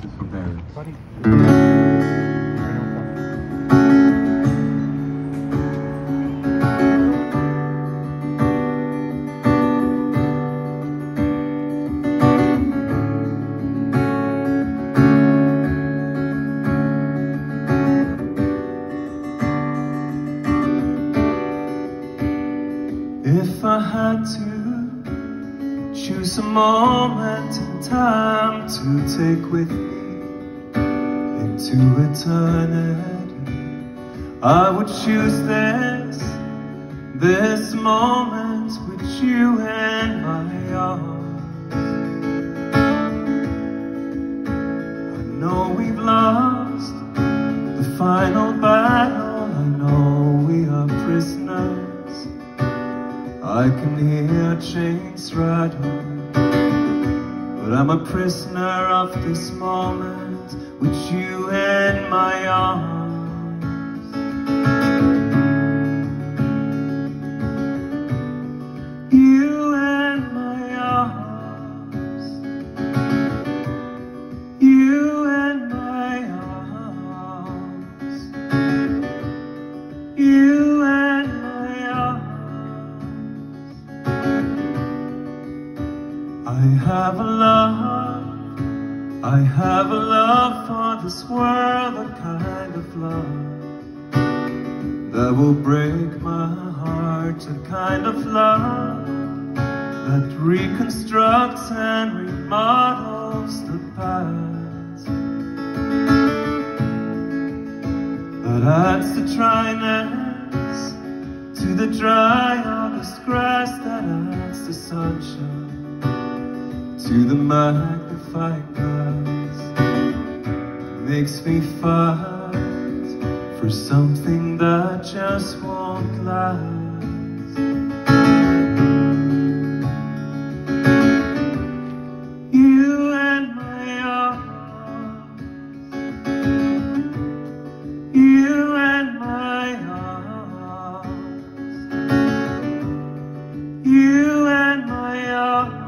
This is for Barry. Buddy. If I had to choose a moment in time to take with me into eternity, I would choose this moment with you in my arms. I know we've lost the final battle, I know we are prisoners. I can hear chains rattle, but I'm a prisoner of this moment with you in my arms. You in my arms. You in my arms. You in my arms. I have a love for this world, a kind of love that will break my heart, a kind of love that reconstructs and remodels the past, that adds the dryness to the dry August grass, that adds the sunshine to the magnifying glass, makes me fight for something that just won't last. You and my arms, you and my arms, you and my arms.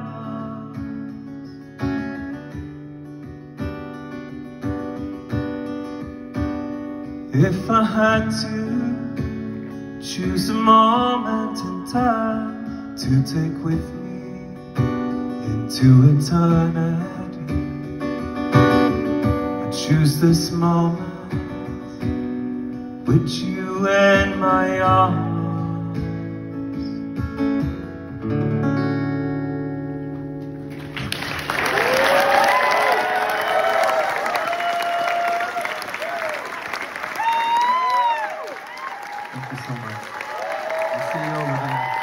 If I had to choose a moment in time to take with me into eternity, I'd choose this moment with you in my arms. Thank you so much. I'll see you over there.